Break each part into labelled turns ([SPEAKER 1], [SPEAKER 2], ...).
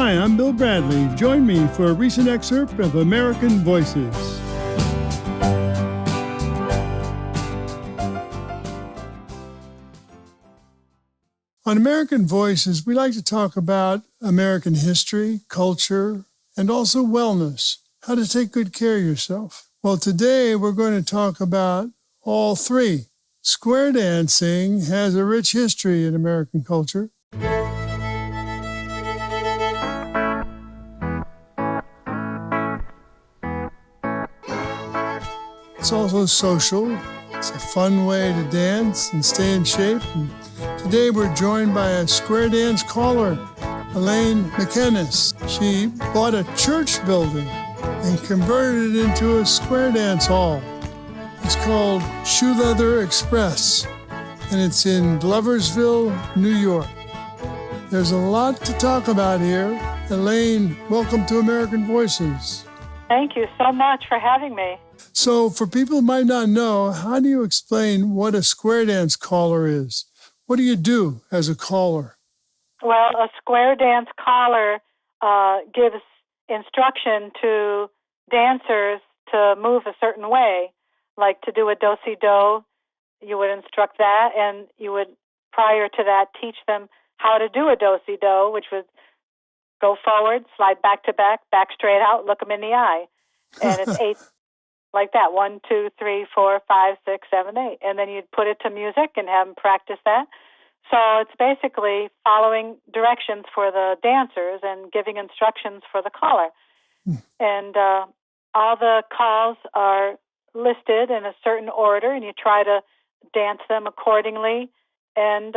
[SPEAKER 1] Hi, I'm Bill Bradley. Join me for a recent excerpt of American Voices. On American Voices, we like to talk about American history, culture, and also wellness, how to take good care of yourself. Well, today we're going to talk about all three. Square dancing has a rich history in American culture. It's also social. It's a fun way to dance and stay in shape. And today we're joined by a square dance caller, Elaine Mikenas. She bought a church building and converted it into a square dance hall. It's called Shoe Leather Express, and it's in Gloversville, New York. There's a lot to talk about here. Elaine, welcome to American Voices.
[SPEAKER 2] Thank you so much for having me.
[SPEAKER 1] So for people who might not know, how do you explain what a square dance caller is? What do you do as a caller?
[SPEAKER 2] Well, a square dance caller gives instruction to dancers to move a certain way, like to do a do-si-do. You would instruct that, and you would, prior to that, teach them how to do a do-si-do, which would go forward, slide back to back straight out, look them in the eye. And it's 8, like that, 1, 2, 3, 4, 5, 6, 7, 8. And then you'd put it to music and have them practice that. So it's basically following directions for the dancers and giving instructions for the caller. And all the calls are listed in a certain order, and you try to dance them accordingly and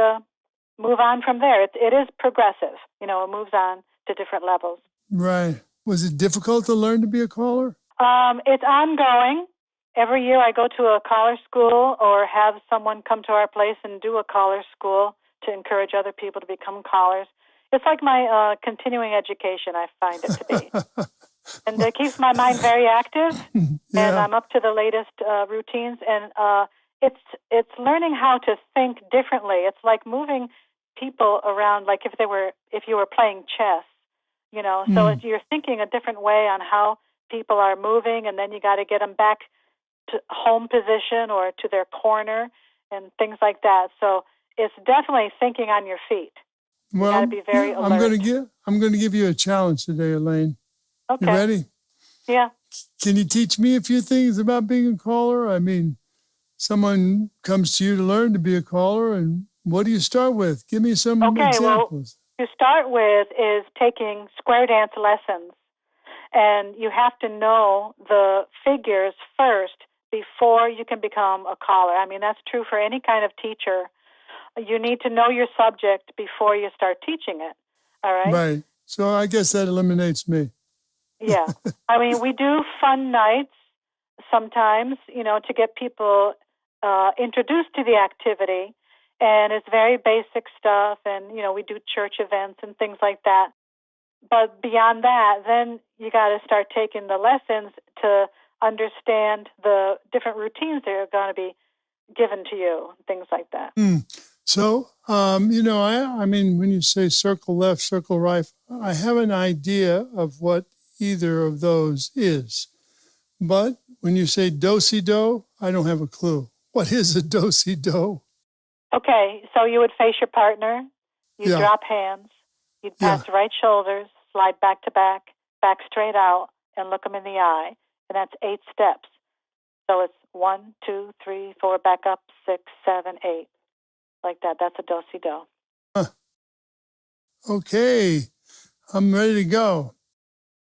[SPEAKER 2] move on from there. It is progressive. You know, it moves on to different levels.
[SPEAKER 1] Right. Was it difficult to learn to be a caller?
[SPEAKER 2] It's ongoing. Every year I go to a caller school or have someone come to our place and do a caller school to encourage other people to become callers. It's like my continuing education, I find it to be. And it keeps my mind very active,
[SPEAKER 1] Yeah.
[SPEAKER 2] and I'm up to the latest routines. And it's learning how to think differently. It's like moving people around, like if you were playing chess, you know. So you're thinking a different way on how people are moving, and then you got to get them back to home position or to their corner and things like that. So it's definitely thinking on your feet. You got to be very alert.
[SPEAKER 1] I'm going to give you a challenge today, Elaine.
[SPEAKER 2] Okay.
[SPEAKER 1] You ready?
[SPEAKER 2] Yeah.
[SPEAKER 1] Can you teach me a few things about being a caller? I mean, someone comes to you to learn to be a caller, and what do you start with? Give me some examples.
[SPEAKER 2] Well, to start with is taking square dance lessons. And you have to know the figures first before you can become a caller. I mean, that's true for any kind of teacher. You need to know your subject before you start teaching it. All right?
[SPEAKER 1] Right. So I guess that eliminates me.
[SPEAKER 2] Yeah. I mean, we do fun nights sometimes, you know, to get people introduced to the activity. And it's very basic stuff. And, you know, we do church events and things like that. But beyond that, then you got to start taking the lessons to understand the different routines that are going to be given to you, things like that.
[SPEAKER 1] So, you know, I mean, when you say circle left, circle right, I have an idea of what either of those is. But when you say do-si-do, I don't have a clue. What is a do-si-do?
[SPEAKER 2] Okay, so you would face your partner, you'd drop hands, you'd pass the right shoulders, slide back to back straight out, and look them in the eye. And that's 8 steps. So it's 1, 2, 3, 4, back up, 6, 7, 8. Like that. That's a do-si-do.
[SPEAKER 1] Okay, I'm ready to go.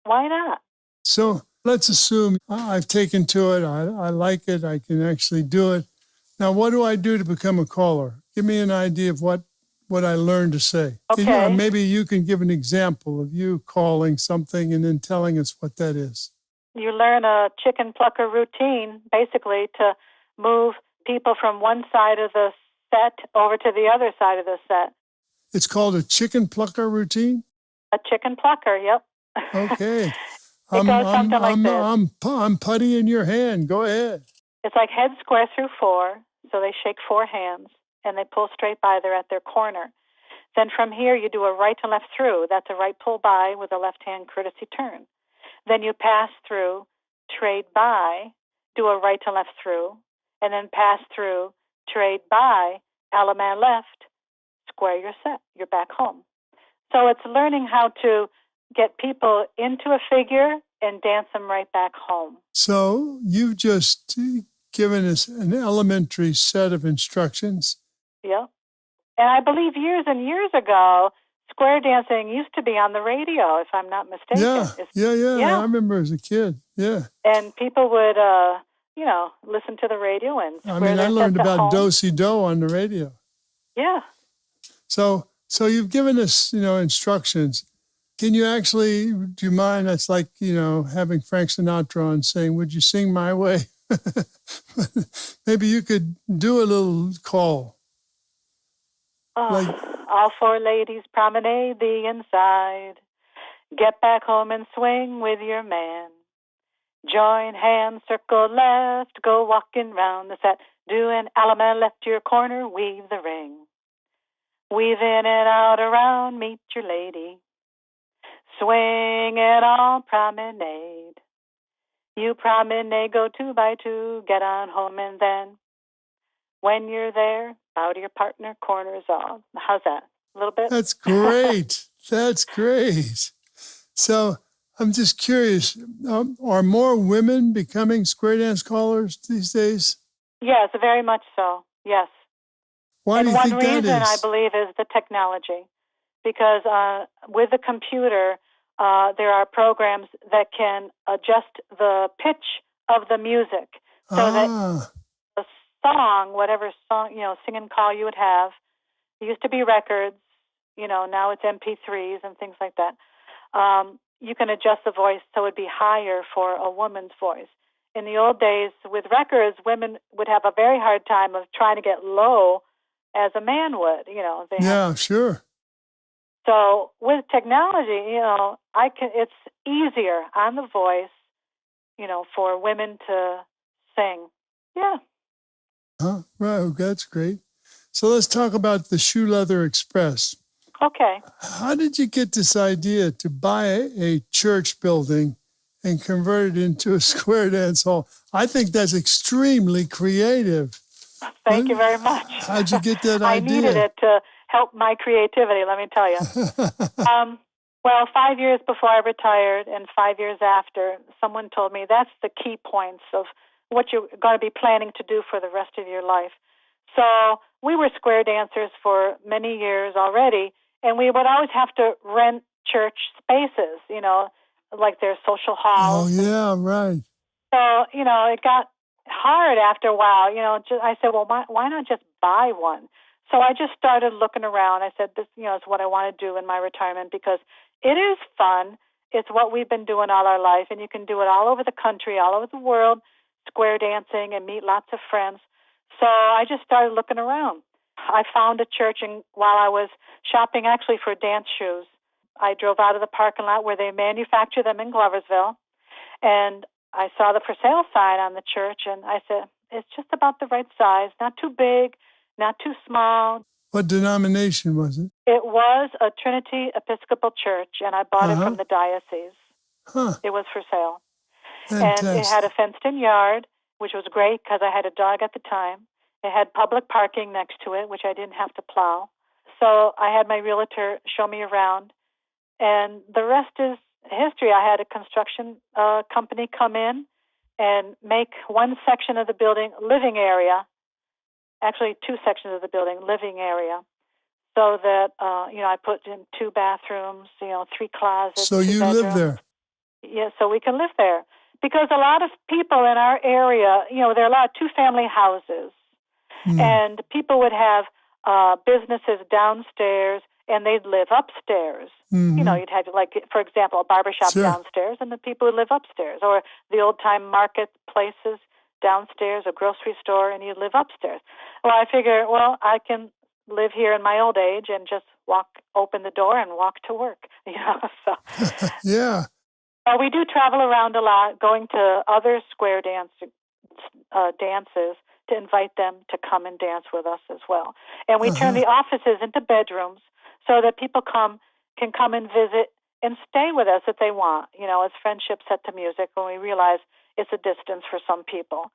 [SPEAKER 2] Why not?
[SPEAKER 1] So let's assume I've taken to it. I like it. I can actually do it. Now, what do I do to become a caller? Give me an idea of what I learned to say.
[SPEAKER 2] Okay.
[SPEAKER 1] Maybe you can give an example of you calling something and then telling us what that is.
[SPEAKER 2] You learn a chicken plucker routine, basically, to move people from one side of the set over to the other side of the set.
[SPEAKER 1] It's called a chicken plucker routine?
[SPEAKER 2] A chicken plucker, yep.
[SPEAKER 1] Okay.
[SPEAKER 2] It goes something like this.
[SPEAKER 1] I'm putty in your hand. Go ahead.
[SPEAKER 2] It's like head square through 4, so they shake 4 hands, and they pull straight by. They're at their corner. Then from here, you do a right and left through. That's a right pull by with a left-hand courtesy turn. Then you pass through, trade by, do a right and left through, and then pass through, trade by, Alaman left, square your set. You're back home. So it's learning how to get people into a figure and dance them right back home.
[SPEAKER 1] So you've just given us an elementary set of instructions.
[SPEAKER 2] Yeah. And I believe years and years ago, square dancing used to be on the radio, if I'm not mistaken.
[SPEAKER 1] Yeah. I remember as a kid. Yeah.
[SPEAKER 2] And people would, listen to the radio and square their
[SPEAKER 1] I learned
[SPEAKER 2] sets at
[SPEAKER 1] about
[SPEAKER 2] home.
[SPEAKER 1] do-si-do on the radio.
[SPEAKER 2] Yeah.
[SPEAKER 1] So you've given us, instructions. Can you actually, do you mind? That's like, having Frank Sinatra on saying, would you sing my way? Maybe you could do a little call.
[SPEAKER 2] All four ladies promenade the inside. Get back home and swing with your man. Join hands, circle left, go walking round the set. Do an Alaman left to your corner, weave the ring. Weave in and out around, meet your lady. Swing it all promenade. You promenade, go 2 by 2, get on home, and then when you're there, bow to your partner, corners off. How's that? A little bit?
[SPEAKER 1] That's great. That's great. So I'm just curious, are more women becoming square dance callers these days?
[SPEAKER 2] Yes, very much so. Yes.
[SPEAKER 1] Why do you think that is?
[SPEAKER 2] And one reason, I believe, is the technology. Because with the computer, there are programs that can adjust the pitch of the music so that the song, whatever song, sing and call you would have, it used to be records, now it's MP3s and things like that. You can adjust the voice so it would be higher for a woman's voice. In the old days, with records, women would have a very hard time of trying to get low as a man would.
[SPEAKER 1] Sure.
[SPEAKER 2] So with technology, it's easier on the voice, for women to sing. Yeah.
[SPEAKER 1] Well, that's great. So let's talk about the Shoe Leather Express.
[SPEAKER 2] Okay.
[SPEAKER 1] How did you get this idea to buy a church building and convert it into a square dance hall? I think that's extremely creative.
[SPEAKER 2] Thank you very much.
[SPEAKER 1] How'd you get that idea?
[SPEAKER 2] I needed it to help my creativity, let me tell you. Well, 5 years before I retired and 5 years after, someone told me that's the key points of what you're going to be planning to do for the rest of your life. So we were square dancers for many years already, and we would always have to rent church spaces, like their social halls.
[SPEAKER 1] Oh, yeah, right.
[SPEAKER 2] So, it got hard after a while. I said, well, why not just buy one? So I just started looking around. I said, this, is what I want to do in my retirement because it is fun. It's what we've been doing all our life, and you can do it all over the country, all over the world, square dancing and meet lots of friends. So I just started looking around. I found a church, and while I was shopping actually for dance shoes, I drove out of the parking lot where they manufacture them in Gloversville, and I saw the for sale sign on the church, and I said, it's just about the right size, not too big, not too small.
[SPEAKER 1] What denomination was it?
[SPEAKER 2] It was a Trinity Episcopal Church, and I bought it from the diocese. It was for sale.
[SPEAKER 1] Fantastic.
[SPEAKER 2] And it had a fenced-in yard, which was great because I had a dog at the time. It had public parking next to it, which I didn't have to plow. So I had my realtor show me around, and the rest is history. I had a construction company come in and make one section of the building living area, actually 2 sections of the building living area, so that, I put in 2 bathrooms, 3 closets.
[SPEAKER 1] So you live there?
[SPEAKER 2] Yeah, so we can live there. Because a lot of people in our area, there are a lot of 2-family houses, and people would have businesses downstairs, and they'd live upstairs.
[SPEAKER 1] Mm-hmm.
[SPEAKER 2] You'd have, for example, a barbershop downstairs, and the people would live upstairs, or the old-time marketplaces downstairs, a grocery store, and you'd live upstairs. Well, I figure, I can live here in my old age and just open the door and walk to work, so.
[SPEAKER 1] Yeah.
[SPEAKER 2] We do travel around a lot, going to other square dances to invite them to come and dance with us as well. And we turn the offices into bedrooms, so that people can come and visit and stay with us if they want. It's friendship set to music when we realize it's a distance for some people.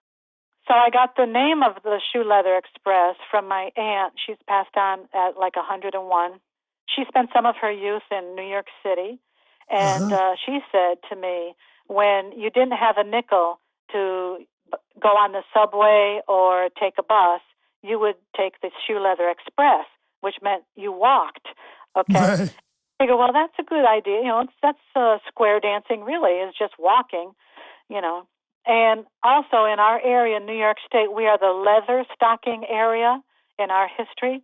[SPEAKER 2] So I got the name of the Shoe Leather Express from my aunt. She's passed on at like 101. She spent some of her youth in New York City, and she said to me, when you didn't have a nickel to go on the subway or take a bus, you would take the Shoe Leather Express, which meant you walked. Okay.
[SPEAKER 1] Right.
[SPEAKER 2] I go, well, that's a good idea. That's square dancing really, is just walking, And also in our area, New York State, we are the leather stocking area in our history.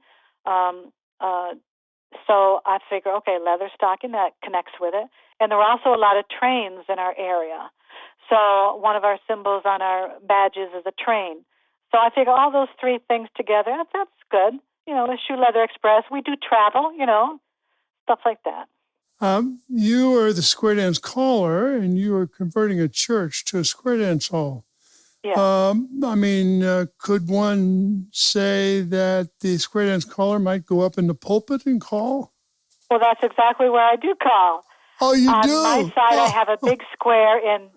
[SPEAKER 2] So I figure, okay, leather stocking, that connects with it. And there were also a lot of trains in our area. So one of our symbols on our badges is a train. So I figure all those three things together, that's good. The Shoe Leather Express, we do travel, stuff like that.
[SPEAKER 1] You are the square dance caller, and you are converting a church to a square dance hall.
[SPEAKER 2] Yeah.
[SPEAKER 1] Could one say that the square dance caller might go up in the pulpit and call?
[SPEAKER 2] Well, that's exactly where I do call.
[SPEAKER 1] Oh, you do?
[SPEAKER 2] On my side, I have a big square in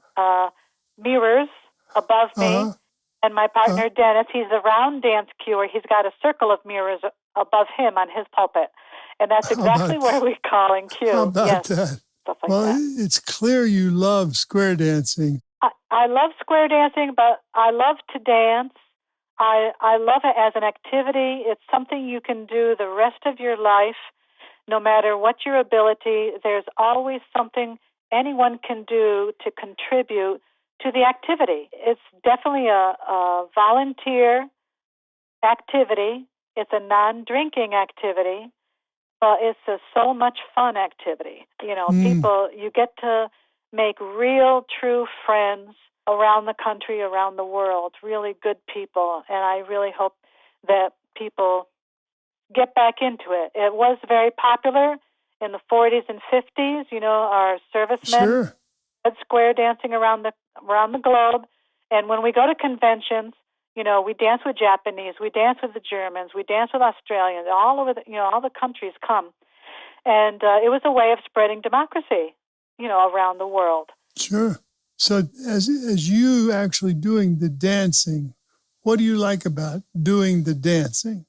[SPEAKER 2] mirrors above me, and my partner, Dennis, he's a round dance cuer. He's got a circle of mirrors above him on his pulpit, and that's exactly where we call and cue.
[SPEAKER 1] How about that?
[SPEAKER 2] Stuff like
[SPEAKER 1] well,
[SPEAKER 2] that.
[SPEAKER 1] It's clear you love square dancing.
[SPEAKER 2] I love square dancing, but I love to dance. I love it as an activity. It's something you can do the rest of your life, no matter what your ability. There's always something anyone can do to contribute to the activity. It's definitely a volunteer activity. It's a non-drinking activity, but it's a so much fun activity. People, you get to make real, true friends around the country, around the world, really good people. And I really hope that people get back into it. It was very popular in the 40s and 50s. Our servicemen had square dancing around the globe. And when we go to conventions, we dance with Japanese, we dance with the Germans, we dance with Australians, all over all the countries come. And it was a way of spreading democracy, around the world.
[SPEAKER 1] Sure. So as you actually doing the dancing, what do you like about doing the dancing?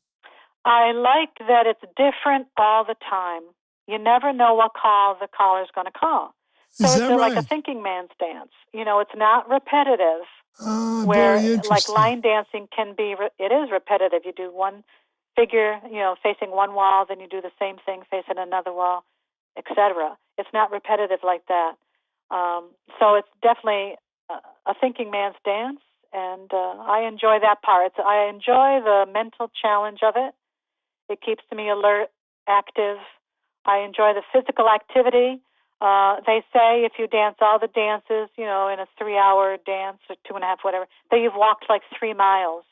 [SPEAKER 1] I
[SPEAKER 2] like that it's different all the time. You never know what call the caller's going to call. So it's like a thinking man's dance. It's not repetitive.
[SPEAKER 1] Where
[SPEAKER 2] like line dancing can be, it is repetitive. You do one figure, facing one wall, then you do the same thing facing another wall, etc. It's not repetitive like that. So it's definitely a thinking man's dance, and I enjoy that part. I enjoy the mental challenge of it. It keeps me alert, active. I enjoy the physical activity. They say if you dance all the dances, in a 3-hour dance or 2.5, whatever, that you've walked like 3 miles.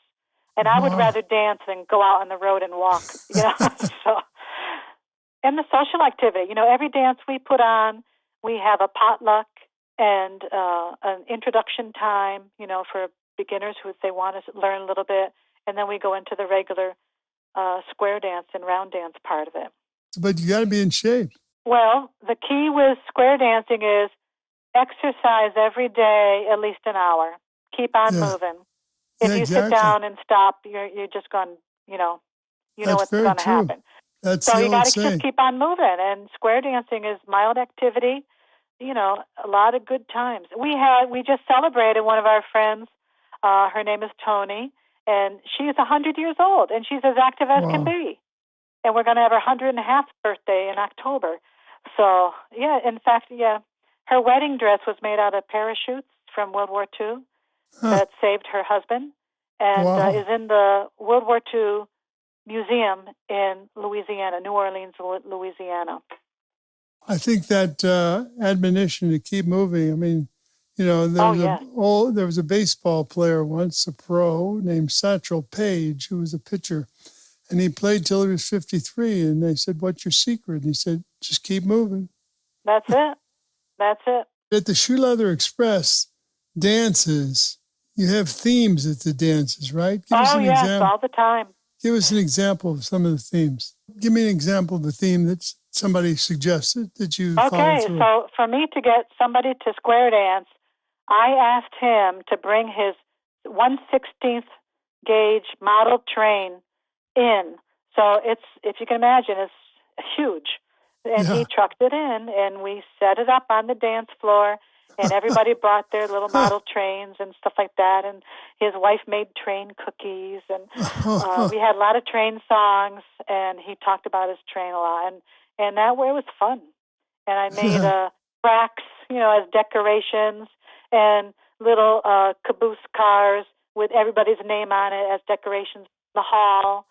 [SPEAKER 2] And I would rather dance than go out on the road and walk, So, and the social activity, every dance we put on, we have a potluck and an introduction time, for beginners who, if they want to learn a little bit. And then we go into the regular square dance and round dance part of it.
[SPEAKER 1] But you got to be in shape.
[SPEAKER 2] Well, the key with square dancing is exercise every day, at least an hour. Keep on moving. If you sit down and stop, you're just going, what's going to happen.
[SPEAKER 1] So
[SPEAKER 2] you got to just keep on moving. And square dancing is mild activity, a lot of good times. We just celebrated one of our friends. Her name is Tony, and she's 100 years old, and she's as active as can be. And we're going to have her 101st birthday in October. So, in fact, her wedding dress was made out of parachutes from World War II that saved her husband, and is in the World War II Museum in Louisiana, New Orleans, Louisiana.
[SPEAKER 1] I think that admonition to keep moving, there was a baseball player once, a pro, named Satchel Paige, who was a pitcher. And he played till he was 53, and they said, "What's your secret?" And he said, "Just keep moving."
[SPEAKER 2] That's it. That's it.
[SPEAKER 1] At the Shoe Leather Express dances, you have themes at the dances, right? Give us an example.
[SPEAKER 2] All the time.
[SPEAKER 1] Give us an example of some of the themes. Give me an example of a theme that somebody suggested that you followed
[SPEAKER 2] Okay,
[SPEAKER 1] through.
[SPEAKER 2] so for me to get somebody to square dance, I asked him to bring his 1/16th gauge model train in. So it's, if you can imagine, it's huge. And he trucked it in, and we set it up on the dance floor, and everybody brought their little model trains and stuff like that, and his wife made train cookies, and we had a lot of train songs, and he talked about his train a lot, and that way it was fun. And I made tracks, as decorations, and little caboose cars with everybody's name on it as decorations in the hall.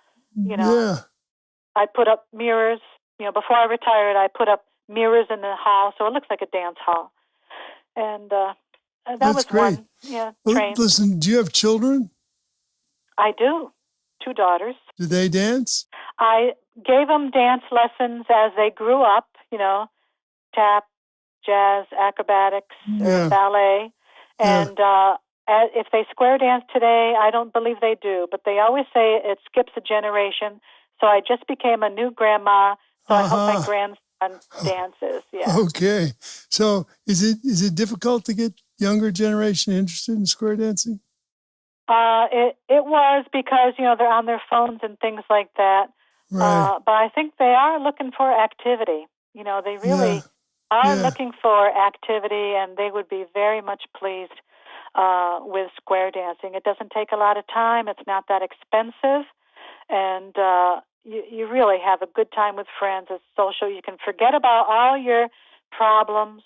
[SPEAKER 2] I put up mirrors. Before I retired, I put up mirrors in the hall, so it looks like a dance hall. And that was
[SPEAKER 1] great.
[SPEAKER 2] one. Yeah,
[SPEAKER 1] well, listen, do you have children?
[SPEAKER 2] I do. 2 daughters.
[SPEAKER 1] Do they dance?
[SPEAKER 2] I gave them dance lessons as they grew up, tap, jazz, acrobatics, ballet. And if they square dance today, I don't believe they do, but they always say it skips a generation. So I just became a new grandma, so I hope my grandson dances. Yeah.
[SPEAKER 1] Okay. So is it difficult to get younger generation interested in square dancing?
[SPEAKER 2] It was because, they're on their phones and things like that.
[SPEAKER 1] Right.
[SPEAKER 2] But I think they are looking for activity. They really are looking for activity, and they would be very much pleased with square dancing. It doesn't take a lot of time. It's not that expensive. And you really have a good time with friends. It's social. You can forget about all your problems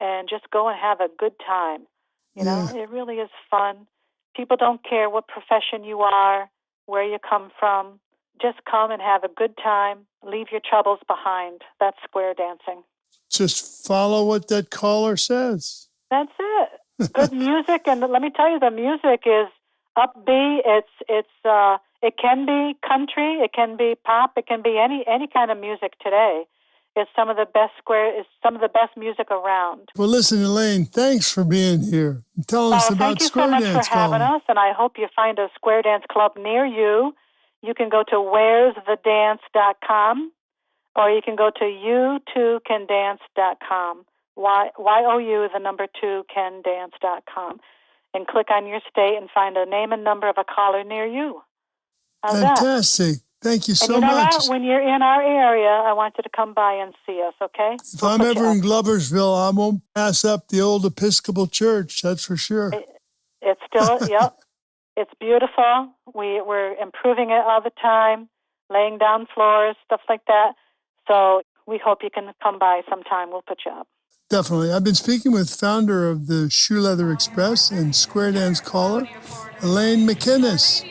[SPEAKER 2] and just go and have a good time. It really is fun. People don't care what profession you are, where you come from. Just come and have a good time. Leave your troubles behind. That's square dancing.
[SPEAKER 1] Just follow what that caller says.
[SPEAKER 2] That's it. Good music, and let me tell you, the music is upbeat. It can be country, it can be pop, it can be any kind of music today. It's some of the best music around.
[SPEAKER 1] Well, listen, Elaine, thanks for being here. Tell us about Square Dance.
[SPEAKER 2] Thank you so much for having us, and I hope you find a square dance club near you. You can go to where'sthedance.com, or you can go to you2candance.com. YOU2candance.com, and click on your state and find a name and number of a caller near you. How's
[SPEAKER 1] Fantastic.
[SPEAKER 2] That?
[SPEAKER 1] Thank you so
[SPEAKER 2] much.
[SPEAKER 1] much.
[SPEAKER 2] When you're in our area, I want you to come by and see us, okay?
[SPEAKER 1] If I'm ever in Gloversville, I won't pass up the old Episcopal Church, that's for sure.
[SPEAKER 2] It's still, yep. It's beautiful. We're improving it all the time, laying down floors, stuff like that. So we hope you can come by sometime. We'll put you up.
[SPEAKER 1] Definitely. I've been speaking with founder of the Shoe Leather Express and Square Dance caller, Elaine Mikenas.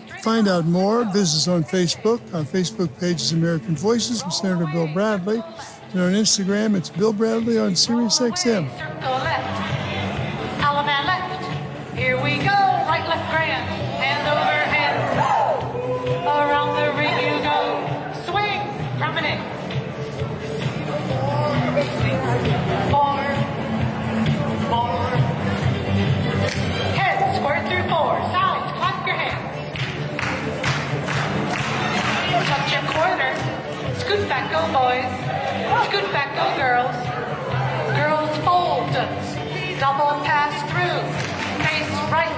[SPEAKER 1] To find out more, visit us on Facebook. Our Facebook page is American Voices with Senator Bill Bradley. And on Instagram, it's Bill Bradley on SiriusXM.
[SPEAKER 3] Circle left. Alabama left. Here we go. Right, left, grand. Hand over hand. Around the ring you go. Swing. Promenade. Forward. Head square through 4. Sides. Clap your hands. Touch your corner. Scoot back, go boys. Scoot back, go girls. Girls fold. Double pass through. Face right.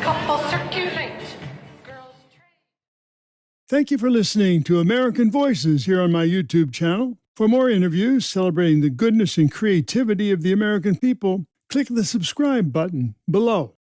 [SPEAKER 3] Couple circulate. Girls trade.
[SPEAKER 1] Thank you for listening to American Voices here on my YouTube channel. For more interviews celebrating the goodness and creativity of the American people, click the subscribe button below.